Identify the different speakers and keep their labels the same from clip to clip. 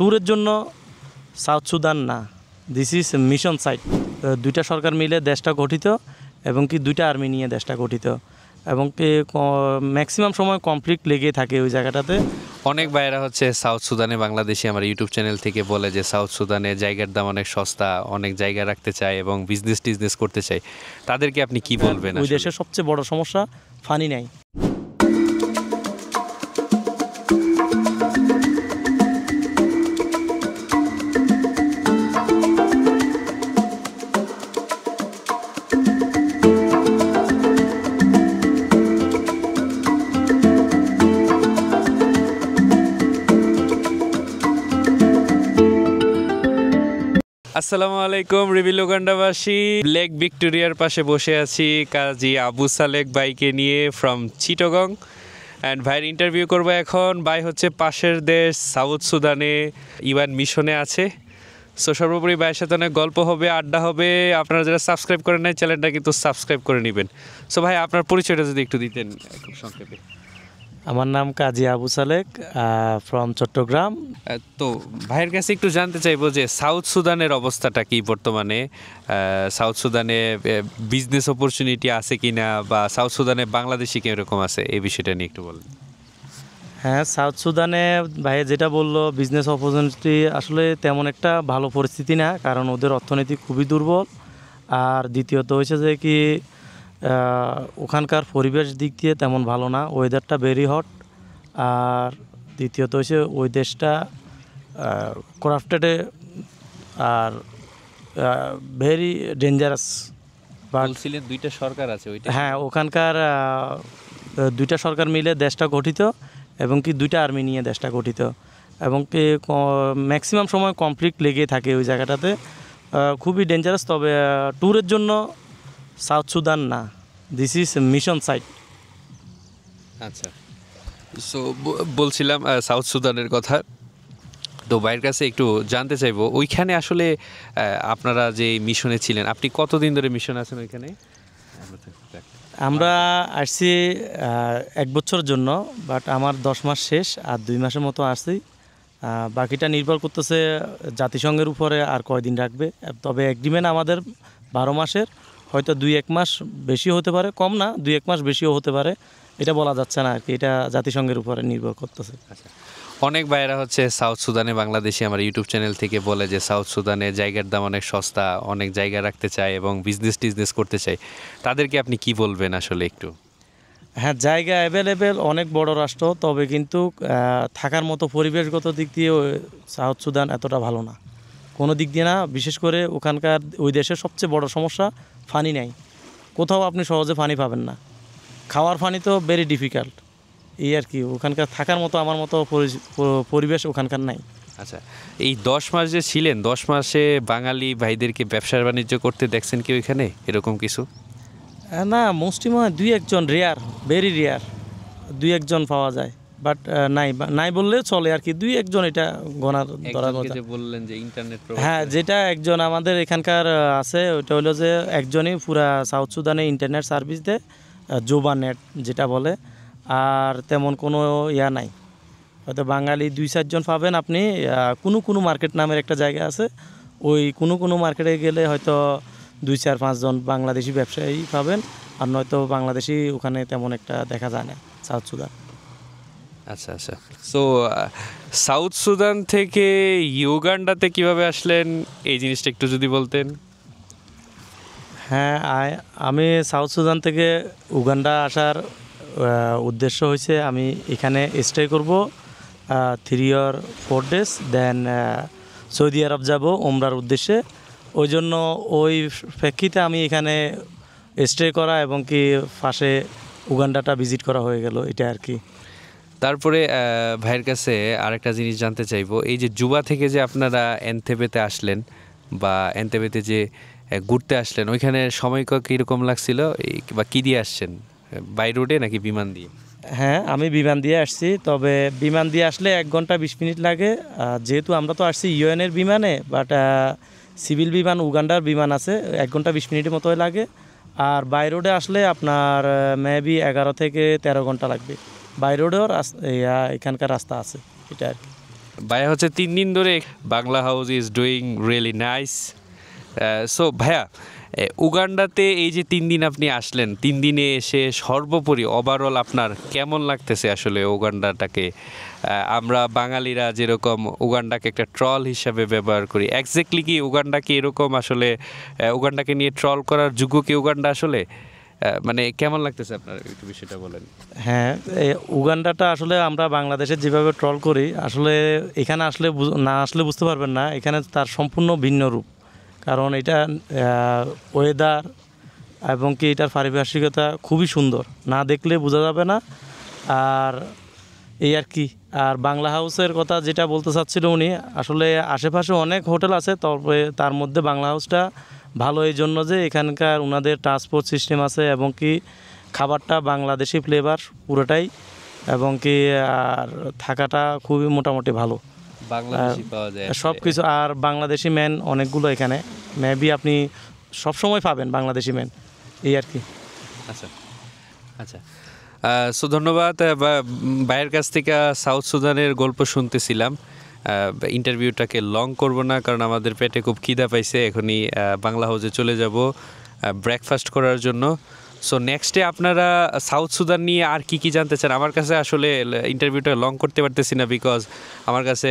Speaker 1: ট্যুরের জন্য south Sudan না, দিস ইজ মিশন সাইট। দুইটা সরকার মিলে দেশটা গঠিত এবং কি দুইটা আর্মি নিয়ে দেশটা গঠিত এবং কি ম্যাক্সিমাম সময় কনফ্লিক্ট লেগে থাকে ওই জায়গাটাতে।
Speaker 2: অনেক ভাইয়েরা হচ্ছে সাউথ সুদানে বাংলাদেশি আমার ইউটিউব চ্যানেল থেকে বলে যে সাউথ সুদানে জায়গার দাম অনেক সস্তা, অনেক জায়গা রাখতে চায় এবং বিজনেস করতে চায়। তাদেরকে আপনি কি বলবেন?
Speaker 1: ওই দেশের সবচেয়ে বড় সমস্যা পানি নাই।
Speaker 2: আসসালামু আলাইকুম রিভিল উগান্ডাবাসী। লেক ভিক্টোরিয়ার পাশে বসে আছি কাজী আবু সালেক ভাইকে নিয়ে ফ্রম চিটাগং। অ্যান্ড ভাইয়ের ইন্টারভিউ করবো এখন। ভাই হচ্ছে পাশের দেশ সাউথ সুদানে ইউএন মিশনে আছে। সো সর্বোপরি ভাইয়ের সাথে অনেক গল্প হবে, আড্ডা হবে। আপনারা যারা সাবস্ক্রাইব করেন নাই চ্যানেলটা কিন্তু সাবস্ক্রাইব করে নেবেন। সো ভাই আপনার পরিচয়টা যদি একটু দিতেন খুব সংক্ষেপে।
Speaker 1: আমার নাম কাজী আবু সালেক ফ্রম চট্টগ্রাম।
Speaker 2: তো ভাইয়ের কাছে একটু জানতে চাইবো যে সাউথ সুদানের অবস্থাটা কি বর্তমানে? সাউথ সুদানে বিজনেস অপরচুনিটি আছে কি না, বা সাউথ সুদানে বাংলাদেশি কীরকম আছে, এই বিষয়টা নিয়ে একটু বলুন।
Speaker 1: হ্যাঁ, সাউথ সুদানে ভাই যেটা বললো বিজনেস অপরচুনিটি আসলে তেমন একটা ভালো পরিস্থিতি না, কারণ ওদের অর্থনীতি খুবই দুর্বল। আর দ্বিতীয়ত হয়েছে যে কি ওখানকার পরিবেশ দিক দিয়ে তেমন ভালো না, ওয়েদারটা ভেরি হট। আর দ্বিতীয়ত হয়েছে ওই দেশটা ক্রাফটেডে আর ভেরি ডেঞ্জারাস।
Speaker 2: বলছিলেন দুইটা সরকার আছে ওইটা?
Speaker 1: হ্যাঁ, ওখানকার দুইটা সরকার মিলে দেশটা গঠিত এবং কি দুইটা আর্মি নিয়ে দেশটা গঠিত এবং কি ম্যাক্সিমাম সময় কনফ্লিক্ট লেগে থাকে ওই জায়গাটাতে, খুবই ডেঞ্জারাস। তবে ট্যুরের জন্য সাউথ সুদান না, দিস ইজ মিশন সাইট।
Speaker 2: আচ্ছা, সো বলছিলাম সাউথ সুদানের কথা। তো ভাইয়ের কাছে একটু জানতে চাইবো, ওইখানে আসলে আপনারা যে মিশনে ছিলেন, আপনি কতদিন ধরে মিশনে আছেন ওইখানে?
Speaker 1: আমরা আসছি 1 বছরের জন্য, বাট আমার 10 মাস শেষ, আর 2 মাসের মতো আসছি। বাকিটা নির্ভর করতেছে জাতিসংঘের উপরে আর কয়দিন রাখবে। তবে এগ্রিমেন্ট আমাদের 12 মাসের, হয়তো 2-1 মাস বেশি হতে পারে, কম না, 2-1 মাস বেশিও হতে পারে, এটা বলা যাচ্ছে না আর কি, এটা জাতিসংঘের উপরে নির্ভর করতেছে।
Speaker 2: আচ্ছা, অনেক ভাইয়েরা হচ্ছে সাউথ সুদানে বাংলাদেশি আমার ইউটিউব চ্যানেল থেকে বলে যে সাউথ সুদানে জায়গার দাম অনেক সস্তা, অনেক জায়গা রাখতে চায় এবং বিজনেস করতে চায়। তাদেরকে আপনি কি বলবেন আসলে একটু?
Speaker 1: হ্যাঁ, জায়গা অ্যাভেলেবেল, অনেক বড় রাষ্ট্র, তবে কিন্তু থাকার মতো পরিবেশগত দিক দিয়ে সাউথ সুদান এতটা ভালো না, কোনো দিক দিয়ে না। বিশেষ করে ওখানকার ওই দেশের সবচেয়ে বড় সমস্যা পানি নাই, কোথাও আপনি সহজে পানি পাবেন না, খাওয়ার পানি তো ভেরি ডিফিকাল্ট, এই আর কি। ওখানকার থাকার মতো আমার মতো পরিবেশ ওখানকার নাই।
Speaker 2: আচ্ছা, এই 10 মাস যে ছিলেন, 10 মাসে বাঙালি ভাইদেরকে ব্যবসা বাণিজ্য করতে দেখছেন কি ওইখানে এরকম কিছু?
Speaker 1: না, মোস্টলি মনে হয় 2-1 জন, রেয়ার, ভেরি রেয়ার, 2-1 জন পাওয়া যায়, বাট নাই বললেও চলে আর কি, 2-1 জন, এটা গোনার ধরার মতো।
Speaker 2: বললেন যে ইন্টারনেট,
Speaker 1: হ্যাঁ, যেটা একজন আমাদের এখানকার আছে, ওটা হলো যে একজনই পুরা সাউথ সুদানে ইন্টারনেট সার্ভিস দেয়, জোবা নেট যেটা বলে। আর তেমন কোনো ইয়া নাই, হয়তো বাঙালি 2-4 জন পাবেন আপনি। কোনো মার্কেট নামের একটা জায়গা আছে, ওই কোনো মার্কেটে গেলে হয়তো 2-4-5 জন বাংলাদেশি ব্যবসায়ী পাবেন, আর নয়তো বাংলাদেশি ওখানে তেমন একটা দেখা যায় না সাউথ সুদান।
Speaker 2: আচ্ছা, সো সাউথ সুদান থেকে ইউগান্ডাতে কিভাবে আসলেন, এই জিনিসটা একটু যদি বলতেন।
Speaker 1: হ্যাঁ, আমি সাউথ সুদান থেকে উগান্ডা আসার উদ্দেশ্য হয়েছে আমি এখানে স্টে করব 3 or 4 days, দেন সৌদি আরব যাব ওমরার উদ্দেশ্যে। ওই জন্য ওই প্রেক্ষিতে আমি এখানে স্টে করা এবং কি পাশে উগান্ডাটা ভিজিট করা হয়ে গেল, এটা আর কি।
Speaker 2: তারপরে ভাইয়ের কাছে আরেকটা জিনিস জানতে চাইবো, এই যে জুবা থেকে যে আপনারা এনতেবেতে আসলেন, বা এনতেবেতে যে ঘুরতে আসলেন, ওইখানে সময় কীরকম লাগছিল, বা কী দিয়ে আসছেন, বাই রোডে নাকি বিমান দিয়ে?
Speaker 1: হ্যাঁ, আমি বিমান দিয়ে আসছি, তবে বিমান দিয়ে আসলে 1 ঘন্টা 20 মিনিট লাগে, যেহেতু আমরা তো আসছি ইউএনের বিমানে, বাট সিভিল বিমান উগান্ডার বিমান আছে, 1 ঘন্টা 20 মিনিটের মতোই লাগে। আর বাই রোডে আসলে আপনার মেবি 11 থেকে 13 ঘন্টা লাগবে, বাই রোডেও এখানকার রাস্তা আছে, এটা আর কি।
Speaker 2: ভাইয়া হচ্ছে 3 দিন ধরে Bangla house is doing really nice. So ভাইয়া, উগান্ডাতে এই যে 3 দিন আপনি আসলেন, 3 দিনে এসে সর্বোপরি ওভারঅল আপনার কেমন লাগতেছে আসলে উগান্ডাটাকে? আমরা বাঙালিরা যেরকম উগান্ডাকে একটা ট্রল হিসাবে ব্যবহার করি, এক্স্যাক্টলি কি উগান্ডা কি এরকম আসলে? উগান্ডাকে নিয়ে ট্রল করার যোগ্য কি উগান্ডা আসলে? মানে কেমন লাগতেছে আপনার, একটু বিষয়টা বলেন।
Speaker 1: হ্যাঁ, এই উগান্ডাটা আসলে আমরা বাংলাদেশে যেভাবে ট্রল করি, আসলে এখানে আসলে না আসলে বুঝতে পারবেন না, এখানে তার সম্পূর্ণ ভিন্ন রূপ। কারণ এটা ওয়েদার এবং কি এটার পারিপার্শ্বিকতা খুবই সুন্দর, না দেখলে বোঝা যাবে না। আর এই আর কি। আর বাংলা হাউসের কথা যেটা বলতে চাচ্ছিল উনি, আসলে আশেপাশে অনেক হোটেল আছে, তবে তার মধ্যে বাংলা হাউসটা ভালো এই জন্য যে এখানকার ওনাদের ট্রান্সপোর্ট সিস্টেম আছে এবং কি খাবারটা বাংলাদেশি ফ্লেভার পুরোটাই, এবং কি আর থাকাটা খুবই মোটামুটি ভালো,
Speaker 2: বাংলাদেশি পাওয়া যায়
Speaker 1: সব কিছু। আর বাংলাদেশি ম্যান অনেকগুলো এখানে, মেবি আপনি সবসময় পাবেন বাংলাদেশি ম্যান, এই আর কি।
Speaker 2: আচ্ছা আচ্ছা। সো ধন্যবাদ। ভাইয়ের কাছ থেকে সাউথ সুদানের গল্প শুনতেছিলাম। ইন্টারভিউটাকে লং করব না, কারণ আমাদের পেটে খুব খিদা পাইছে। এখনই বাংলা হাউসে চলে যাব ব্রেকফাস্ট করার জন্য। সো নেক্সটে আপনারা সাউথ সুদান নিয়ে আর কি জানতে চান? আমার কাছে আসলে ইন্টারভিউটা লং করতে পারতেছি না, বিকজ আমার কাছে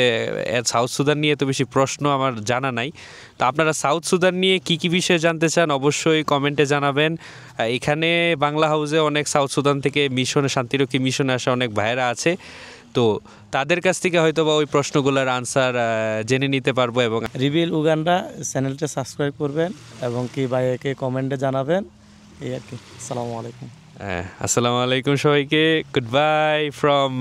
Speaker 2: সাউথ সুদান নিয়ে তো বেশি প্রশ্ন আমার জানা নাই। তো আপনারা সাউথ সুদান নিয়ে কি বিষয়ে জানতে চান অবশ্যই কমেন্টে জানাবেন। এখানে বাংলা হাউসে অনেক সাউথ সুদান থেকে মিশনে, শান্তিরক্ষী মিশনে আসা অনেক ভাইয়েরা আছে, তো তাদের কাছ থেকে হয়তো বা ওই প্রশ্নগুলোর আনসার জেনে নিতে পারবো। এবং
Speaker 1: রিভিল উগান্ডা চ্যানেলটা সাবস্ক্রাইব করবেন এবং কি ভাইয়াকে কমেন্টে জানাবেন, এই আর কি। আসসালামু আলাইকুম।
Speaker 2: আসসালামু আলাইকুম সবাইকে। Good buy from